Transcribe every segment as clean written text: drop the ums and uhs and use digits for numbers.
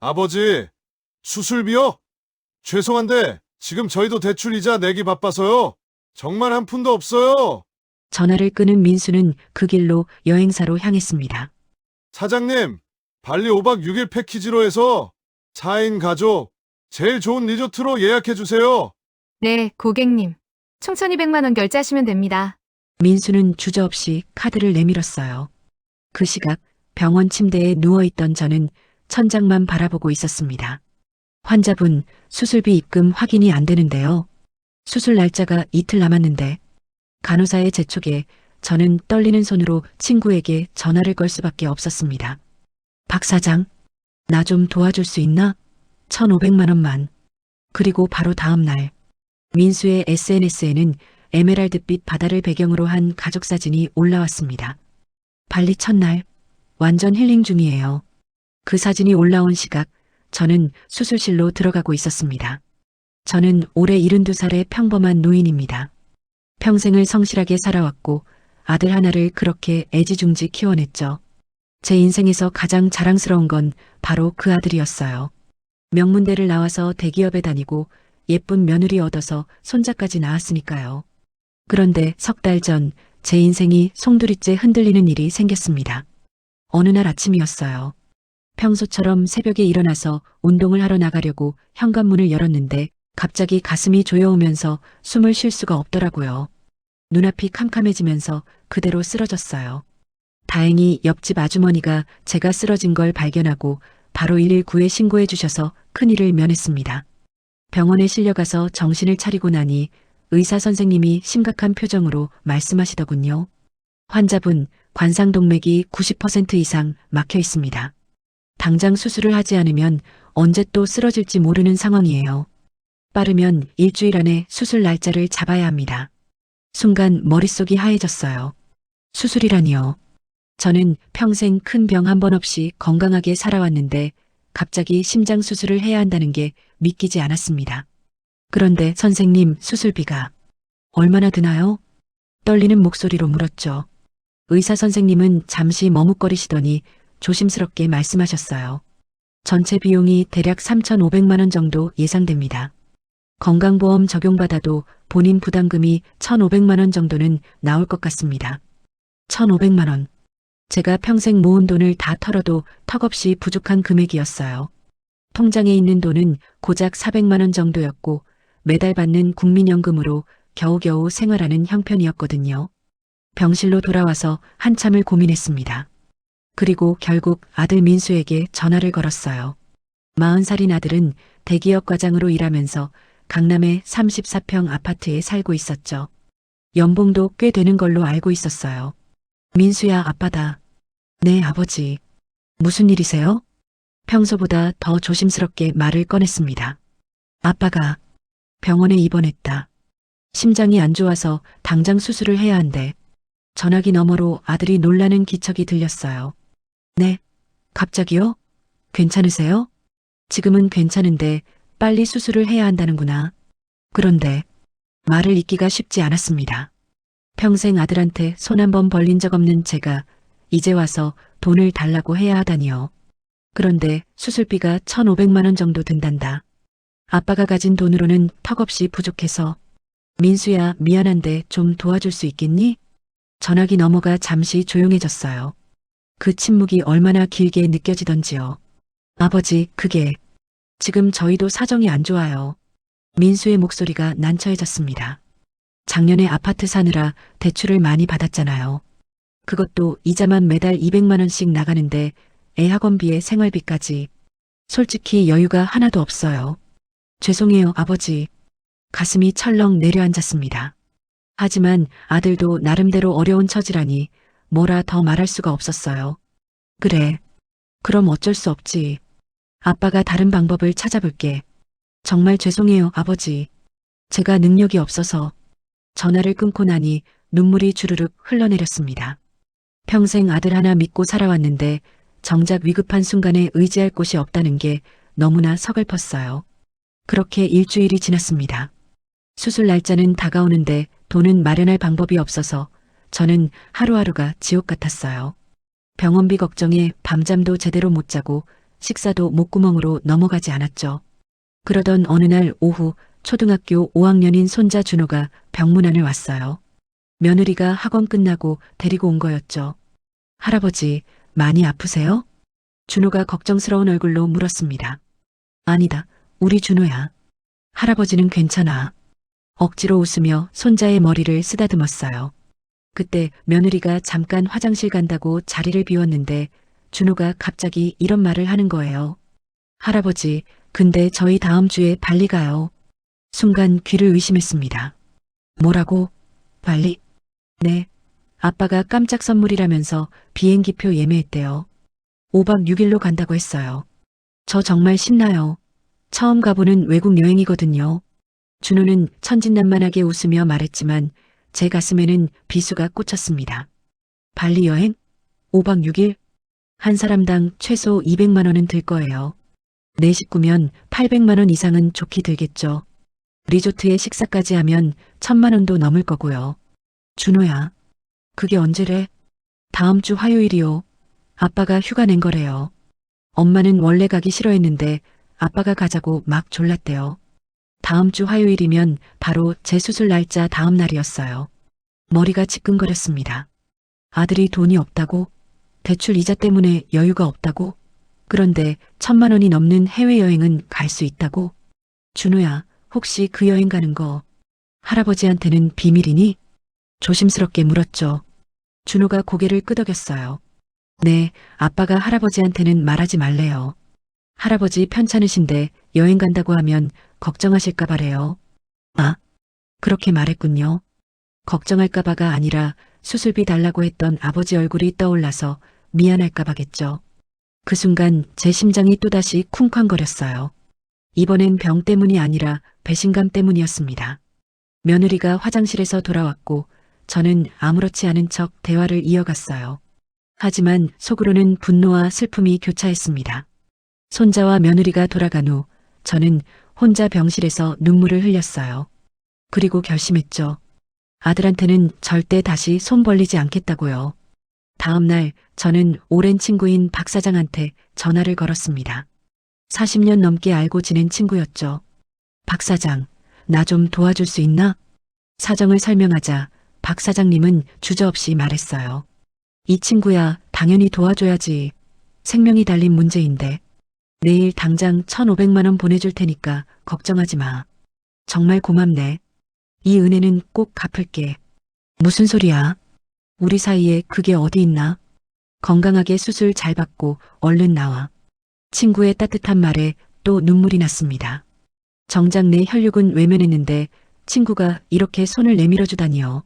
아버지, 수술비요? 죄송한데 지금 저희도 대출이자 내기 바빠서요. 정말 한 푼도 없어요. 전화를 끊은 민수는 그 길로 여행사로 향했습니다. 사장님, 발리 5박 6일 패키지로 해서 4인 가족, 제일 좋은 리조트로 예약해 주세요. 네, 고객님. 총 1200만 원 결제하시면 됩니다. 민수는 주저없이 카드를 내밀었어요. 그 시각 병원 침대에 누워있던 저는 천장만 바라보고 있었습니다. 환자분 수술비 입금 확인이 안 되는데요. 수술 날짜가 이틀 남았는데 간호사의 재촉에 저는 떨리는 손으로 친구에게 전화를 걸 수밖에 없었습니다. 박 사장, 나 좀 도와줄 수 있나? 1,500만 원만. 그리고 바로 다음 날 민수의 SNS에는 에메랄드빛 바다를 배경으로 한 가족 사진이 올라왔습니다. 발리 첫날 완전 힐링 중이에요. 그 사진이 올라온 시각 저는 수술실로 들어가고 있었습니다. 저는 올해 72살의 평범한 노인입니다. 평생을 성실하게 살아왔고 아들 하나를 그렇게 애지중지 키워냈죠. 제 인생에서 가장 자랑스러운 건 바로 그 아들이었어요. 명문대를 나와서 대기업에 다니고 예쁜 며느리 얻어서 손자까지 낳았으니까요. 그런데 석 달 전 제 인생이 송두리째 흔들리는 일이 생겼습니다. 어느 날 아침이었어요. 평소처럼 새벽에 일어나서 운동을 하러 나가려고 현관문을 열었는데 갑자기 가슴이 조여오면서 숨을 쉴 수가 없더라고요. 눈앞이 캄캄해지면서 그대로 쓰러졌어요. 다행히 옆집 아주머니가 제가 쓰러진 걸 발견하고 바로 119에 신고해 주셔서 큰일을 면했습니다. 병원에 실려가서 정신을 차리고 나니 의사 선생님이 심각한 표정으로 말씀하시더군요. 환자분 관상동맥이 90% 이상 막혀 있습니다. 당장 수술을 하지 않으면 언제 또 쓰러질지 모르는 상황이에요. 빠르면 일주일 안에 수술 날짜를 잡아야 합니다. 순간 머릿속이 하얘졌어요. 수술이라니요. 저는 평생 큰 병 한 번 없이 건강하게 살아왔는데 갑자기 심장 수술을 해야 한다는 게 믿기지 않았습니다. 그런데 선생님, 수술비가 얼마나 드나요? 떨리는 목소리로 물었죠. 의사 선생님은 잠시 머뭇거리시더니 조심스럽게 말씀하셨어요. 전체 비용이 대략 3,500만 원 정도 예상됩니다. 건강보험 적용받아도 본인 부담금이 1,500만 원 정도는 나올 것 같습니다. 1,500만 원. 제가 평생 모은 돈을 다 털어도 턱없이 부족한 금액이었어요. 통장에 있는 돈은 고작 400만 원 정도였고 매달 받는 국민연금으로 겨우겨우 생활하는 형편이었거든요. 병실로 돌아와서 한참을 고민했습니다. 그리고 결국 아들 민수에게 전화를 걸었어요. 40살인 아들은 대기업 과장으로 일하면서 강남의 34평 아파트에 살고 있었죠. 연봉도 꽤 되는 걸로 알고 있었어요. 민수야, 아빠다. 네, 아버지. 무슨 일이세요? 평소보다 더 조심스럽게 말을 꺼냈습니다. 아빠가 병원에 입원했다. 심장이 안 좋아서 당장 수술을 해야 한대. 전화기 너머로 아들이 놀라는 기척이 들렸어요. 네? 갑자기요? 괜찮으세요? 지금은 괜찮은데 빨리 수술을 해야 한다는구나. 그런데 말을 잇기가 쉽지 않았습니다. 평생 아들한테 손 한 번 벌린 적 없는 제가 이제 와서 돈을 달라고 해야 하다니요. 그런데 수술비가 1,500만 원 정도 든단다. 아빠가 가진 돈으로는 턱없이 부족해서. 민수야, 미안한데 좀 도와줄 수 있겠니? 전화기 너머가 잠시 조용해졌어요. 그 침묵이 얼마나 길게 느껴지던지요. 아버지, 그게 지금 저희도 사정이 안 좋아요. 민수의 목소리가 난처해졌습니다. 작년에 아파트 사느라 대출을 많이 받았잖아요. 그것도 이자만 매달 200만 원씩 나가는데 애 학원비에 생활비까지. 솔직히 여유가 하나도 없어요. 죄송해요, 아버지. 가슴이 철렁 내려앉았습니다. 하지만 아들도 나름대로 어려운 처지라니 뭐라 더 말할 수가 없었어요. 그래. 그럼 어쩔 수 없지. 아빠가 다른 방법을 찾아볼게. 정말 죄송해요, 아버지. 제가 능력이 없어서. 전화를 끊고 나니 눈물이 주르륵 흘러내렸습니다. 평생 아들 하나 믿고 살아왔는데 정작 위급한 순간에 의지할 곳이 없다는 게 너무나 서글펐어요. 그렇게 일주일이 지났습니다. 수술 날짜는 다가오는데 돈은 마련할 방법이 없어서 저는 하루하루가 지옥 같았어요. 병원비 걱정에 밤잠도 제대로 못 자고 식사도 목구멍으로 넘어가지 않았죠. 그러던 어느 날 오후 초등학교 5학년인 손자 준호가 병문안을 왔어요. 며느리가 학원 끝나고 데리고 온 거였죠. 할아버지, 많이 아프세요? 준호가 걱정스러운 얼굴로 물었습니다. 아니다, 우리 준호야. 할아버지는 괜찮아. 억지로 웃으며 손자의 머리를 쓰다듬었어요. 그때 며느리가 잠깐 화장실 간다고 자리를 비웠는데 준호가 갑자기 이런 말을 하는 거예요. 할아버지, 근데 저희 다음 주에 발리 가요. 순간 귀를 의심했습니다. 뭐라고? 발리? 네. 아빠가 깜짝 선물이라면서 비행기표 예매했대요. 5박 6일로 간다고 했어요. 저 정말 신나요. 처음 가보는 외국 여행이거든요. 준호는 천진난만하게 웃으며 말했지만 제 가슴에는 비수가 꽂혔습니다. 발리 여행? 5박 6일? 한 사람당 최소 200만 원은 들 거예요. 네 식구면 800만 원 이상은 좋게 들겠죠. 리조트에 식사까지 하면 1000만 원도 넘을 거고요. 준호야, 그게 언제래? 다음 주 화요일이요. 아빠가 휴가 낸 거래요. 엄마는 원래 가기 싫어했는데 아빠가 가자고 막 졸랐대요. 다음 주 화요일이면 바로 제 수술 날짜 다음 날이었어요. 머리가 지끈거렸습니다. 아들이 돈이 없다고? 대출 이자 때문에 여유가 없다고? 그런데 1000만 원이 넘는 해외여행은 갈 수 있다고? 준호야, 혹시 그 여행 가는 거 할아버지한테는 비밀이니? 조심스럽게 물었죠. 준호가 고개를 끄덕였어요. 네, 아빠가 할아버지한테는 말하지 말래요. 할아버지 편찮으신데 여행 간다고 하면 걱정하실까 봐래요. 아, 그렇게 말했군요. 걱정할까 봐가 아니라 수술비 달라고 했던 아버지 얼굴이 떠올라서 미안할까 봐겠죠. 그 순간 제 심장이 또다시 쿵쾅거렸어요. 이번엔 병 때문이 아니라 배신감 때문이었습니다. 며느리가 화장실에서 돌아왔고 저는 아무렇지 않은 척 대화를 이어갔어요. 하지만 속으로는 분노와 슬픔이 교차했습니다. 손자와 며느리가 돌아간 후 저는 혼자 병실에서 눈물을 흘렸어요. 그리고 결심했죠. 아들한테는 절대 다시 손 벌리지 않겠다고요. 다음 날 저는 오랜 친구인 박 사장한테 전화를 걸었습니다. 40년 넘게 알고 지낸 친구였죠. 박 사장, 나 좀 도와줄 수 있나? 사정을 설명하자 박 사장님은 주저없이 말했어요. 이 친구야, 당연히 도와줘야지. 생명이 달린 문제인데. 내일 당장 1,500만 원 보내줄 테니까 걱정하지 마. 정말 고맙네. 이 은혜는 꼭 갚을게. 무슨 소리야? 우리 사이에 그게 어디 있나? 건강하게 수술 잘 받고 얼른 나와. 친구의 따뜻한 말에 또 눈물이 났습니다. 정작 내 혈육은 외면했는데 친구가 이렇게 손을 내밀어주다니요.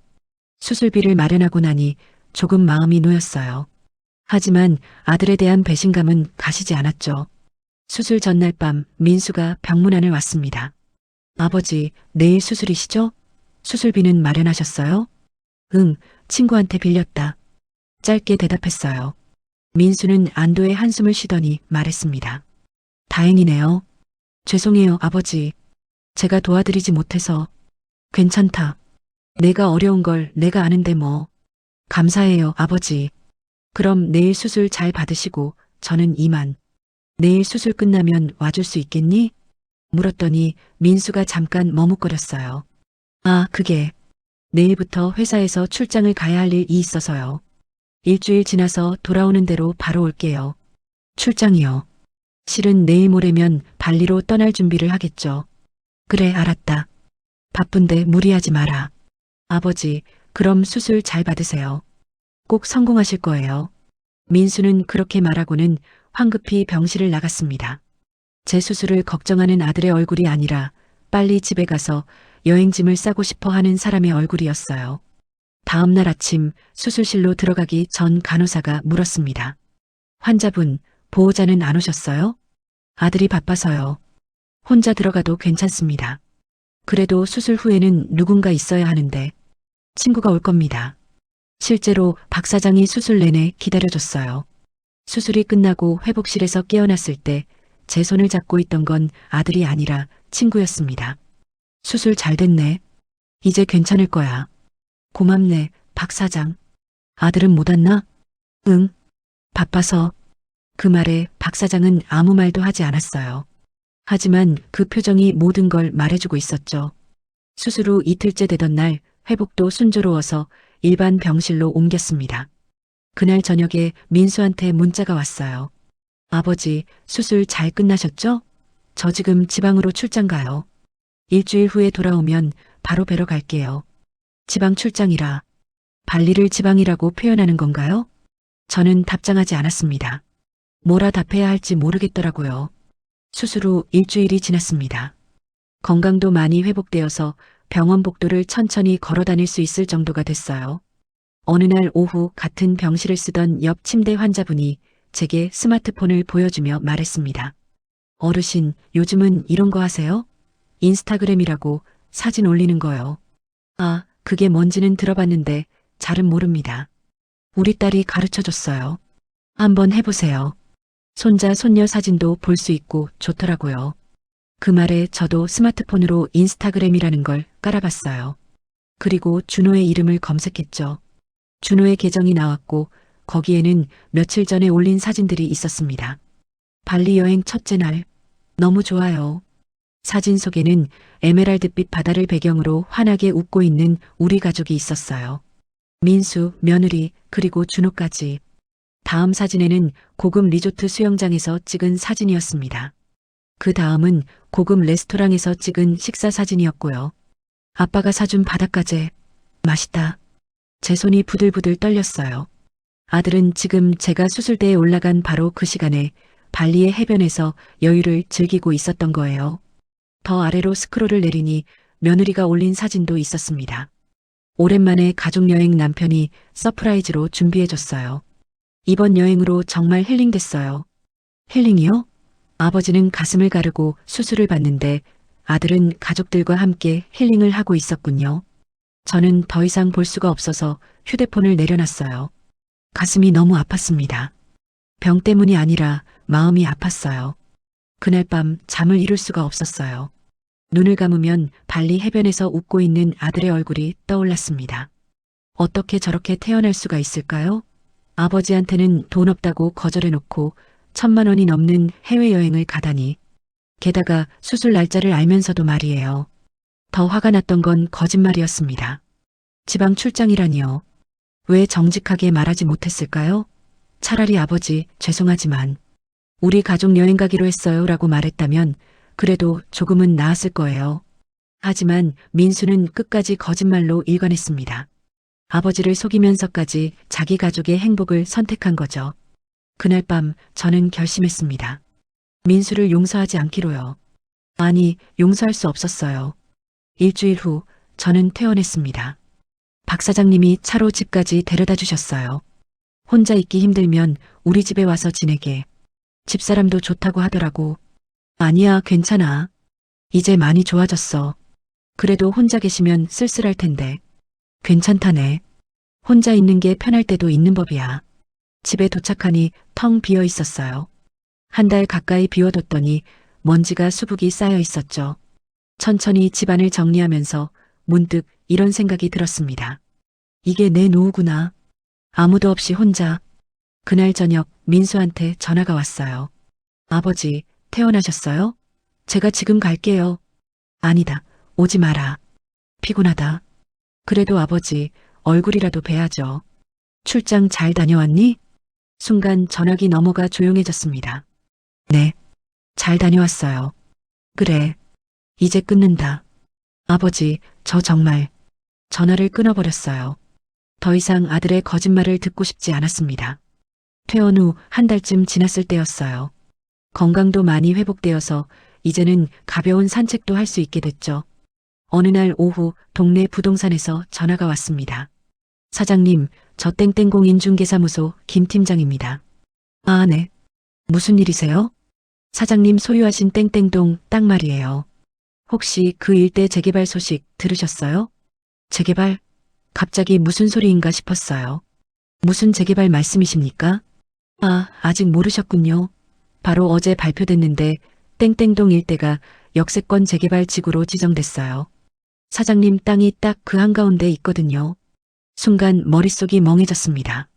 수술비를 마련하고 나니 조금 마음이 놓였어요. 하지만 아들에 대한 배신감은 가시지 않았죠. 수술 전날 밤 민수가 병문안을 왔습니다. 아버지, 내일 수술이시죠? 수술비는 마련하셨어요? 응, 친구한테 빌렸다. 짧게 대답했어요. 민수는 안도의 한숨을 쉬더니 말했습니다. 다행이네요. 죄송해요, 아버지. 제가 도와드리지 못해서. 괜찮다. 내가 어려운 걸 내가 아는데 뭐. 감사해요, 아버지. 그럼 내일 수술 잘 받으시고 저는 이만. 내일 수술 끝나면 와줄 수 있겠니? 물었더니 민수가 잠깐 머뭇거렸어요. 아, 그게 내일부터 회사에서 출장을 가야 할 일이 있어서요. 일주일 지나서 돌아오는 대로 바로 올게요. 출장이요. 실은 내일 모레면 발리로 떠날 준비를 하겠죠. 그래, 알았다. 바쁜데 무리하지 마라. 아버지, 그럼 수술 잘 받으세요. 꼭 성공하실 거예요. 민수는 그렇게 말하고는 황급히 병실을 나갔습니다. 제 수술을 걱정하는 아들의 얼굴이 아니라 빨리 집에 가서 여행짐을 싸고 싶어 하는 사람의 얼굴이었어요. 다음 날 아침 수술실로 들어가기 전 간호사가 물었습니다. 환자분, 보호자는 안 오셨어요? 아들이 바빠서요. 혼자 들어가도 괜찮습니다. 그래도 수술 후에는 누군가 있어야 하는데 친구가 올 겁니다. 실제로 박 사장이 수술 내내 기다려줬어요. 수술이 끝나고 회복실에서 깨어났을 때 제 손을 잡고 있던 건 아들이 아니라 친구였습니다. 수술 잘 됐네. 이제 괜찮을 거야. 고맙네, 박 사장. 아들은 못 왔나? 응. 바빠서. 그 말에 박 사장은 아무 말도 하지 않았어요. 하지만 그 표정이 모든 걸 말해주고 있었죠. 수술 후 이틀째 되던 날 회복도 순조로워서 일반 병실로 옮겼습니다. 그날 저녁에 민수한테 문자가 왔어요. 아버지, 수술 잘 끝나셨죠? 저 지금 지방으로 출장 가요. 일주일 후에 돌아오면 바로 뵈러 갈게요. 지방 출장이라 발리를 지방이라고 표현하는 건가요? 저는 답장하지 않았습니다. 뭐라 답해야 할지 모르겠더라고요. 수술 후 일주일이 지났습니다. 건강도 많이 회복되어서 병원 복도를 천천히 걸어 다닐 수 있을 정도가 됐어요. 어느 날 오후 같은 병실을 쓰던 옆 침대 환자분이 제게 스마트폰을 보여주며 말했습니다. 어르신, 요즘은 이런 거 하세요? 인스타그램이라고 사진 올리는 거요. 아, 그게 뭔지는 들어봤는데 잘은 모릅니다. 우리 딸이 가르쳐줬어요. 한번 해보세요. 손자, 손녀 사진도 볼 수 있고 좋더라고요. 그 말에 저도 스마트폰으로 인스타그램이라는 걸 깔아봤어요. 그리고 준호의 이름을 검색했죠. 준호의 계정이 나왔고 거기에는 며칠 전에 올린 사진들이 있었습니다. 발리 여행 첫째 날. 너무 좋아요. 사진 속에는 에메랄드빛 바다를 배경으로 환하게 웃고 있는 우리 가족이 있었어요. 민수, 며느리, 그리고 준호까지. 다음 사진에는 고급 리조트 수영장에서 찍은 사진이었습니다. 그 다음은 고급 레스토랑에서 찍은 식사 사진이었고요. 아빠가 사준 바닷가재. 맛있다. 제 손이 부들부들 떨렸어요. 아들은 지금 제가 수술대에 올라간 바로 그 시간에 발리의 해변에서 여유를 즐기고 있었던 거예요. 더 아래로 스크롤을 내리니 며느리가 올린 사진도 있었습니다. 오랜만에 가족여행 남편이 서프라이즈로 준비해줬어요. 이번 여행으로 정말 힐링됐어요. 힐링이요? 아버지는 가슴을 가르고 수술을 받는데 아들은 가족들과 함께 힐링을 하고 있었군요. 저는 더 이상 볼 수가 없어서 휴대폰을 내려놨어요. 가슴이 너무 아팠습니다. 병 때문이 아니라 마음이 아팠어요. 그날 밤 잠을 이룰 수가 없었어요. 눈을 감으면 발리 해변에서 웃고 있는 아들의 얼굴이 떠올랐습니다. 어떻게 저렇게 태어날 수가 있을까요? 아버지한테는 돈 없다고 거절해놓고 1,000만 원이 넘는 해외여행을 가다니. 게다가 수술 날짜를 알면서도 말이에요. 더 화가 났던 건 거짓말이었습니다. 지방 출장이라니요. 왜 정직하게 말하지 못했을까요? 차라리 아버지, 죄송하지만 우리 가족 여행 가기로 했어요 라고 말했다면 그래도 조금은 나았을 거예요. 하지만 민수는 끝까지 거짓말로 일관했습니다. 아버지를 속이면서까지 자기 가족의 행복을 선택한 거죠. 그날 밤 저는 결심했습니다. 민수를 용서하지 않기로요. 아니, 용서할 수 없었어요. 일주일 후 저는 퇴원했습니다. 박 사장님이 차로 집까지 데려다 주셨어요. 혼자 있기 힘들면 우리 집에 와서 지내게. 집사람도 좋다고 하더라고. 아니야, 괜찮아. 이제 많이 좋아졌어. 그래도 혼자 계시면 쓸쓸할 텐데. 괜찮다네. 혼자 있는 게 편할 때도 있는 법이야. 집에 도착하니 텅 비어 있었어요. 한 달 가까이 비워뒀더니 먼지가 수북이 쌓여 있었죠. 천천히 집안을 정리하면서 문득 이런 생각이 들었습니다. 이게 내 노후구나. 아무도 없이 혼자. 그날 저녁 민수한테 전화가 왔어요. 아버지, 퇴원하셨어요? 제가 지금 갈게요. 아니다, 오지 마라. 피곤하다. 그래도 아버지, 얼굴이라도 뵈야죠. 출장 잘 다녀왔니? 순간 전화기 너머가 조용해졌습니다. 네, 잘 다녀왔어요. 그래, 이제 끊는다. 아버지, 저 정말. 전화를 끊어버렸어요. 더 이상 아들의 거짓말을 듣고 싶지 않았습니다. 퇴원 후 한 달쯤 지났을 때였어요. 건강도 많이 회복되어서 이제는 가벼운 산책도 할 수 있게 됐죠. 어느 날 오후 동네 부동산에서 전화가 왔습니다. 사장님, 저 땡땡공 인중개사무소 김 팀장입니다. 아, 네. 무슨 일이세요? 사장님 소유하신 땡땡동 땅 말이에요. 혹시 그 일대 재개발 소식 들으셨어요? 재개발? 갑자기 무슨 소리인가 싶었어요. 무슨 재개발 말씀이십니까? 아, 아직 모르셨군요. 바로 어제 발표됐는데 땡땡동 일대가 역세권 재개발 지구로 지정됐어요. 사장님 땅이 딱 그 한가운데 있거든요. 순간 머릿속이 멍해졌습니다.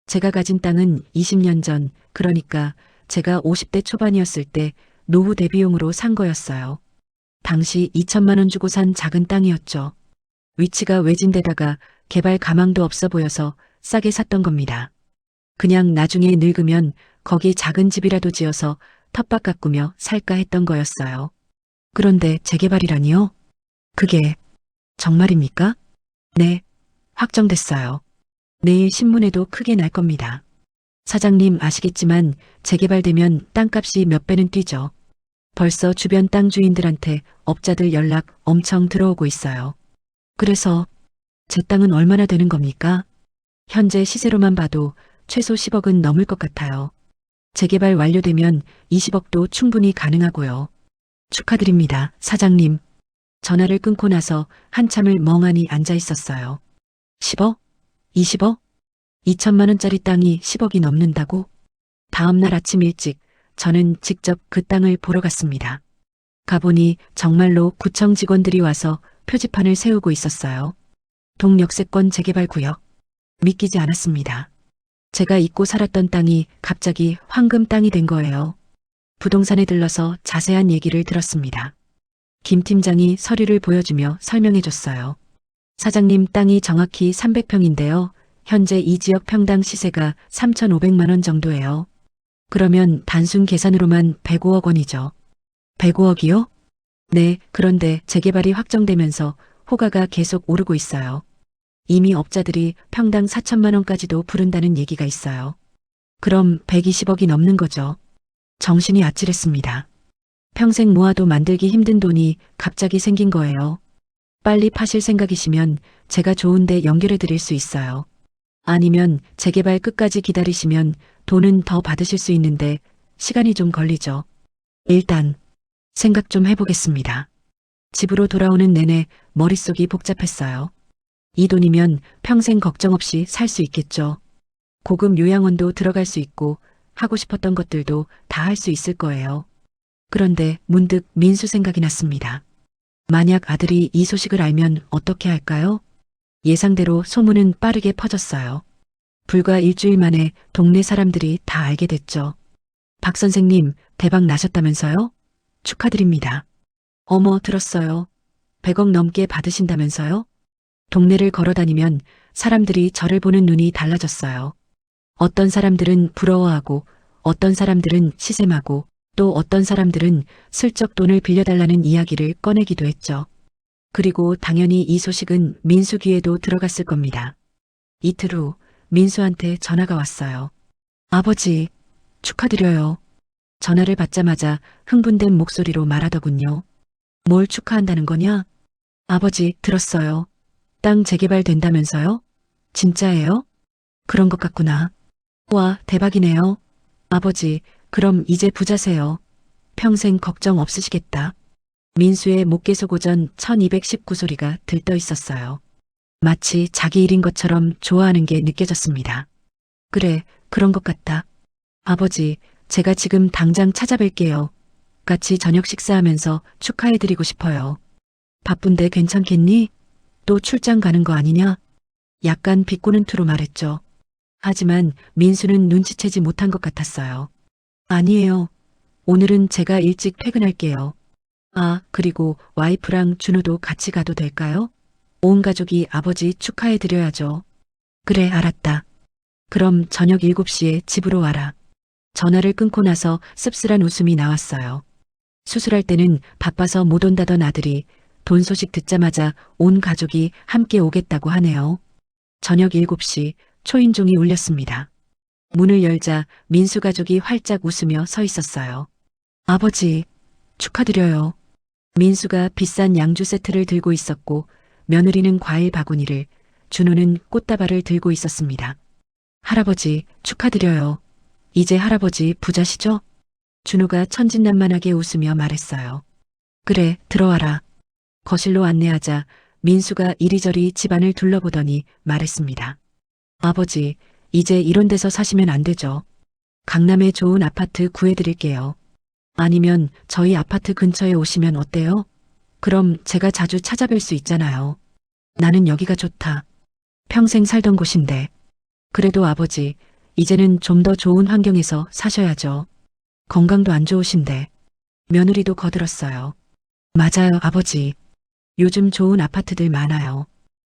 제가 가진 땅은 20년 전, 그러니까 제가 50대 초반이었을 때 노후 대비용으로 산 거였어요. 당시 2천만 원 주고 산 작은 땅이었죠. 위치가 외진데다가 개발 가망도 없어 보여서 싸게 샀던 겁니다. 그냥 나중에 늙으면 거기 작은 집이라도 지어서 텃밭 가꾸며 살까 했던 거였어요. 그런데 재개발이라니요? 그게 정말입니까? 네, 확정됐어요. 내일 신문에도 크게 날 겁니다. 사장님 아시겠지만 재개발되면 땅값이 몇 배는 뛰죠. 벌써 주변 땅 주인들한테 업자들 연락 엄청 들어오고 있어요. 그래서 제 땅은 얼마나 되는 겁니까? 현재 시세로만 봐도 최소 10억은 넘을 것 같아요. 재개발 완료되면 20억도 충분히 가능하고요. 축하드립니다, 사장님. 전화를 끊고 나서 한참을 멍하니 앉아 있었어요. 10억? 20억? 2천만 원짜리 땅이 10억이 넘는다고? 다음 날 아침 일찍 저는 직접 그 땅을 보러 갔습니다. 가보니 정말로 구청 직원들이 와서 표지판을 세우고 있었어요. 동역세권 재개발 구역. 믿기지 않았습니다. 제가 잊고 살았던 땅이 갑자기 황금 땅이 된 거예요. 부동산에 들러서 자세한 얘기를 들었습니다. 김 팀장이 서류를 보여주며 설명해줬어요. 사장님 땅이 정확히 300평인데요. 현재 이 지역 평당 시세가 3,500만 원 정도예요. 그러면 단순 계산으로만 105억 원이죠. 105억이요? 네, 그런데 재개발이 확정되면서 호가가 계속 오르고 있어요. 이미 업자들이 평당 4천만 원까지도 부른다는 얘기가 있어요. 그럼 120억이 넘는 거죠. 정신이 아찔했습니다. 평생 모아도 만들기 힘든 돈이 갑자기 생긴 거예요. 빨리 파실 생각이시면 제가 좋은데 연결해 드릴 수 있어요. 아니면 재개발 끝까지 기다리시면 돈은 더 받으실 수 있는데 시간이 좀 걸리죠. 일단 생각 좀 해보겠습니다. 집으로 돌아오는 내내 머릿속이 복잡했어요. 이 돈이면 평생 걱정 없이 살 수 있겠죠. 고급 요양원도 들어갈 수 있고 하고 싶었던 것들도 다 할 수 있을 거예요. 그런데 문득 민수 생각이 났습니다. 만약 아들이 이 소식을 알면 어떻게 할까요? 예상대로 소문은 빠르게 퍼졌어요. 불과 일주일 만에 동네 사람들이 다 알게 됐죠. 박 선생님, 대박 나셨다면서요? 축하드립니다. 어머, 들었어요. 100억 넘게 받으신다면서요? 동네를 걸어다니면 사람들이 저를 보는 눈이 달라졌어요. 어떤 사람들은 부러워하고, 어떤 사람들은 시샘하고, 또 어떤 사람들은 슬쩍 돈을 빌려달라는 이야기를 꺼내기도 했죠. 그리고 당연히 이 소식은 민수 귀에도 들어갔을 겁니다. 이틀 후 민수한테 전화가 왔어요. 아버지, 축하드려요. 전화를 받자마자 흥분된 목소리로 말하더군요. 뭘 축하한다는 거냐? 아버지, 들었어요. 땅 재개발 된다면서요? 진짜예요? 그런 것 같구나. 와, 대박이네요. 아버지, 그럼 이제 부자세요. 평생 걱정 없으시겠다. 민수의 목계속 오전 1219소리가 들떠 있었어요. 마치 자기 일인 것처럼 좋아하는 게 느껴졌습니다. 그래, 그런 것 같다. 아버지, 제가 지금 당장 찾아뵐게요. 같이 저녁 식사하면서 축하해드리고 싶어요. 바쁜데 괜찮겠니? 또 출장 가는 거 아니냐? 약간 비꼬는 투로 말했죠. 하지만 민수는 눈치채지 못한 것 같았어요. 아니에요. 오늘은 제가 일찍 퇴근할게요. 아, 그리고 와이프랑 준우도 같이 가도 될까요? 온 가족이 아버지 축하해드려야죠. 그래, 알았다. 그럼 저녁 7시에 집으로 와라. 전화를 끊고 나서 씁쓸한 웃음이 나왔어요. 수술할 때는 바빠서 못 온다던 아들이 돈 소식 듣자마자 온 가족이 함께 오겠다고 하네요. 저녁 7시 초인종이 울렸습니다. 문을 열자 민수 가족이 활짝 웃으며 서 있었어요. 아버지, 축하드려요. 민수가 비싼 양주 세트를 들고 있었고 며느리는 과일 바구니를, 준우는 꽃다발을 들고 있었습니다. 할아버지, 축하드려요. 이제 할아버지 부자시죠? 준우가 천진난만하게 웃으며 말했어요. 그래, 들어와라. 거실로 안내하자 민수가 이리저리 집안을 둘러보더니 말했습니다. 아버지, 이제 이런 데서 사시면 안 되죠. 강남에 좋은 아파트 구해드릴게요. 아니면 저희 아파트 근처에 오시면 어때요? 그럼 제가 자주 찾아뵐 수 있잖아요. 나는 여기가 좋다. 평생 살던 곳인데. 그래도 아버지, 이제는 좀 더 좋은 환경에서 사셔야죠. 건강도 안 좋으신데. 며느리도 거들었어요. 맞아요, 아버지. 요즘 좋은 아파트들 많아요.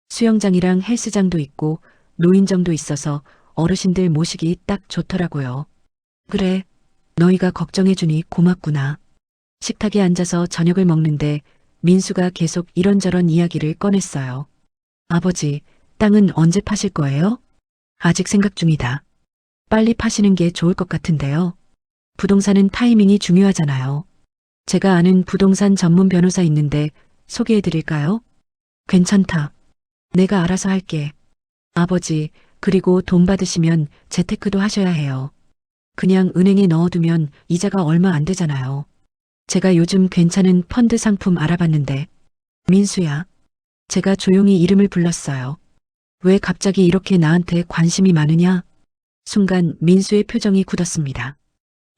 수영장이랑 헬스장도 있고 노인정도 있어서 어르신들 모시기 딱 좋더라고요. 그래, 너희가 걱정해주니 고맙구나. 식탁에 앉아서 저녁을 먹는데 민수가 계속 이런저런 이야기를 꺼냈어요. 아버지, 땅은 언제 파실 거예요? 아직 생각 중이다. 빨리 파시는 게 좋을 것 같은데요. 부동산은 타이밍이 중요하잖아요. 제가 아는 부동산 전문 변호사 있는데 소개해 드릴까요? 괜찮다. 내가 알아서 할게. 아버지, 그리고 돈 받으시면 재테크도 하셔야 해요. 그냥 은행에 넣어두면 이자가 얼마 안 되잖아요. 제가 요즘 괜찮은 펀드 상품 알아봤는데. 민수야. 제가 조용히 이름을 불렀어요. 왜 갑자기 이렇게 나한테 관심이 많으냐? 순간 민수의 표정이 굳었습니다.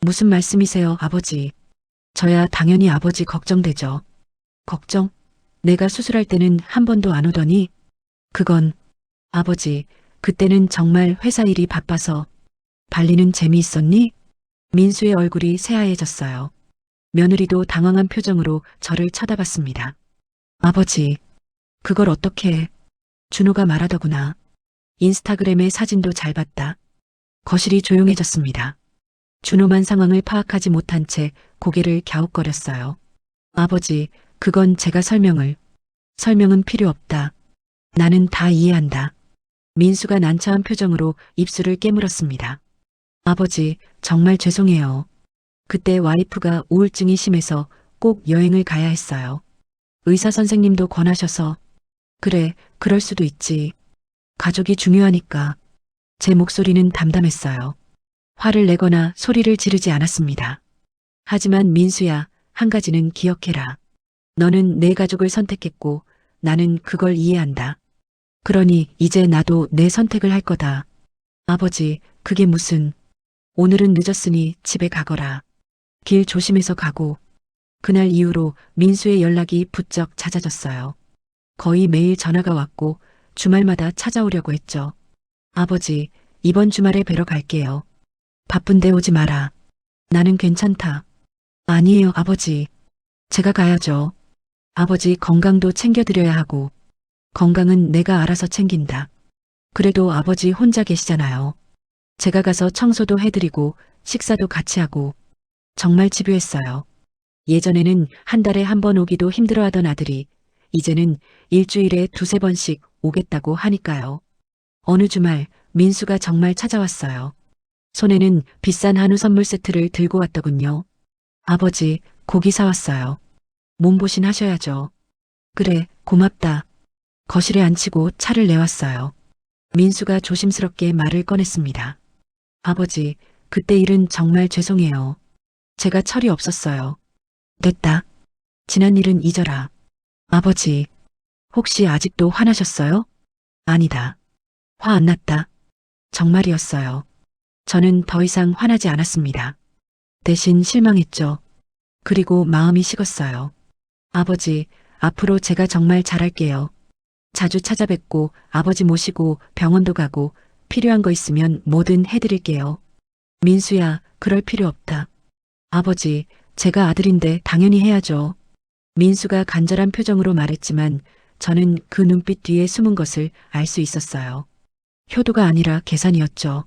무슨 말씀이세요, 아버지? 저야 당연히 아버지 걱정되죠. 걱정? 내가 수술할 때는 한 번도 안 오더니? 그건, 아버지, 그때는 정말 회사 일이 바빠서. 발리는 재미있었니? 민수의 얼굴이 새하얘졌어요. 며느리도 당황한 표정으로 저를 쳐다봤습니다. 아버지, 그걸 어떻게 해? 준호가 말하더구나. 인스타그램에 사진도 잘 봤다. 거실이 조용해졌습니다. 준호만 상황을 파악하지 못한 채 고개를 갸웃거렸어요. 아버지, 그건 제가 설명은 필요 없다. 나는 다 이해한다. 민수가 난처한 표정으로 입술을 깨물었습니다. 아버지, 정말 죄송해요. 그때 와이프가 우울증이 심해서 꼭 여행을 가야 했어요. 의사 선생님도 권하셔서. 그래, 그럴 수도 있지. 가족이 중요하니까. 제 목소리는 담담했어요. 화를 내거나 소리를 지르지 않았습니다. 하지만 민수야, 한 가지는 기억해라. 너는 내 가족을 선택했고 나는 그걸 이해한다. 그러니 이제 나도 내 선택을 할 거다. 아버지, 그게 무슨. 오늘은 늦었으니 집에 가거라. 길 조심해서 가고. 그날 이후로 민수의 연락이 부쩍 잦아졌어요. 거의 매일 전화가 왔고 주말마다 찾아오려고 했죠. 아버지, 이번 주말에 뵈러 갈게요. 바쁜데 오지 마라. 나는 괜찮다. 아니에요, 아버지. 제가 가야죠. 아버지 건강도 챙겨드려야 하고. 건강은 내가 알아서 챙긴다. 그래도 아버지 혼자 계시잖아요. 제가 가서 청소도 해드리고 식사도 같이 하고. 정말 집요했어요. 예전에는 한 달에 한 번 오기도 힘들어하던 아들이 이제는 일주일에 두세 번씩 오겠다고 하니까요. 어느 주말 민수가 정말 찾아왔어요. 손에는 비싼 한우 선물 세트를 들고 왔더군요. 아버지, 고기 사왔어요. 몸보신 하셔야죠. 그래, 고맙다. 거실에 앉히고 차를 내왔어요. 민수가 조심스럽게 말을 꺼냈습니다. 아버지, 그때 일은 정말 죄송해요. 제가 철이 없었어요. 됐다. 지난 일은 잊어라. 아버지, 혹시 아직도 화나셨어요? 아니다. 화 안 났다. 정말이었어요. 저는 더 이상 화나지 않았습니다. 대신 실망했죠. 그리고 마음이 식었어요. 아버지, 앞으로 제가 정말 잘할게요. 자주 찾아뵙고 아버지 모시고 병원도 가고 필요한 거 있으면 뭐든 해드릴게요. 민수야, 그럴 필요 없다. 아버지, 제가 아들인데 당연히 해야죠. 민수가 간절한 표정으로 말했지만 저는 그 눈빛 뒤에 숨은 것을 알 수 있었어요. 효도가 아니라 계산이었죠.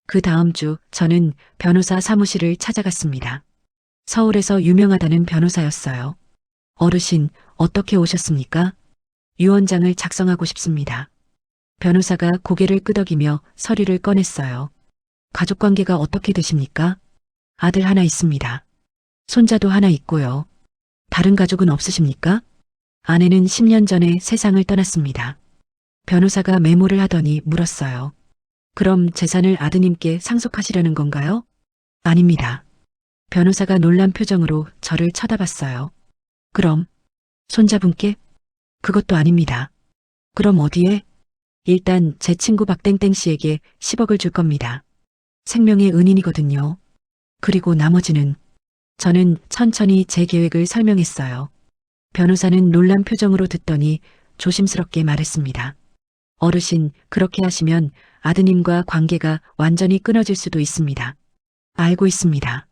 그 다음 주 저는 변호사 사무실을 찾아갔습니다. 서울에서 유명하다는 변호사였어요. 어르신, 어떻게 오셨습니까? 유언장을 작성하고 싶습니다. 변호사가 고개를 끄덕이며 서류를 꺼냈어요. 가족관계가 어떻게 되십니까? 아들 하나 있습니다. 손자도 하나 있고요. 다른 가족은 없으십니까? 아내는 10년 전에 세상을 떠났습니다. 변호사가 메모를 하더니 물었어요. 그럼 재산을 아드님께 상속하시려는 건가요? 아닙니다. 변호사가 놀란 표정으로 저를 쳐다봤어요. 그럼 손자분께? 그것도 아닙니다. 그럼 어디에? 일단 제 친구 박땡땡 씨에게 10억을 줄 겁니다. 생명의 은인이거든요. 그리고 나머지는. 저는 천천히 제 계획을 설명했어요. 변호사는 놀란 표정으로 듣더니 조심스럽게 말했습니다. 어르신, 그렇게 하시면 아드님과 관계가 완전히 끊어질 수도 있습니다. 알고 있습니다.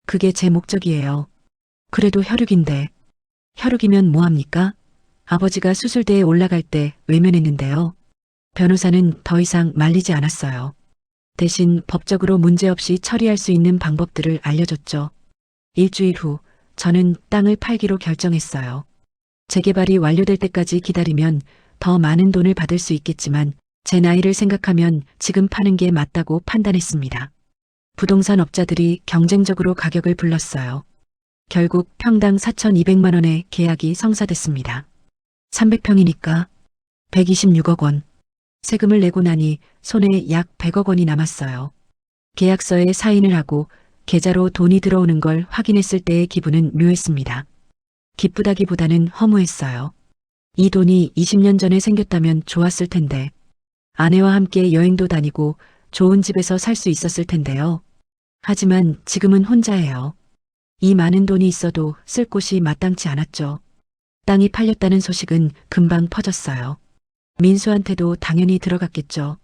그게 제 목적이에요. 그래도 혈육인데. 혈육이면 뭐합니까? 아버지가 수술대에 올라갈 때 외면했는데요. 변호사는 더 이상 말리지 않았어요. 대신 법적으로 문제없이 처리할 수 있는 방법들을 알려줬죠. 일주일 후 저는 땅을 팔기로 결정했어요. 재개발이 완료될 때까지 기다리면 더 많은 돈을 받을 수 있겠지만 제 나이를 생각하면 지금 파는 게 맞다고 판단했습니다. 부동산 업자들이 경쟁적으로 가격을 불렀어요. 결국 평당 4,200만 원의 계약이 성사됐습니다. 300평이니까 126억 원. 세금을 내고 나니 손에 약 100억 원이 남았어요. 계약서에 사인을 하고 계좌로 돈이 들어오는 걸 확인했을 때의 기분은 묘했습니다. 기쁘다기보다는 허무했어요. 이 돈이 20년 전에 생겼다면 좋았을 텐데, 아내와 함께 여행도 다니고 좋은 집에서 살 수 있었을 텐데요. 하지만 지금은 혼자예요. 이 많은 돈이 있어도 쓸 곳이 마땅치 않았죠. 땅이 팔렸다는 소식은 금방 퍼졌어요. 민수한테도 당연히 들어갔겠죠.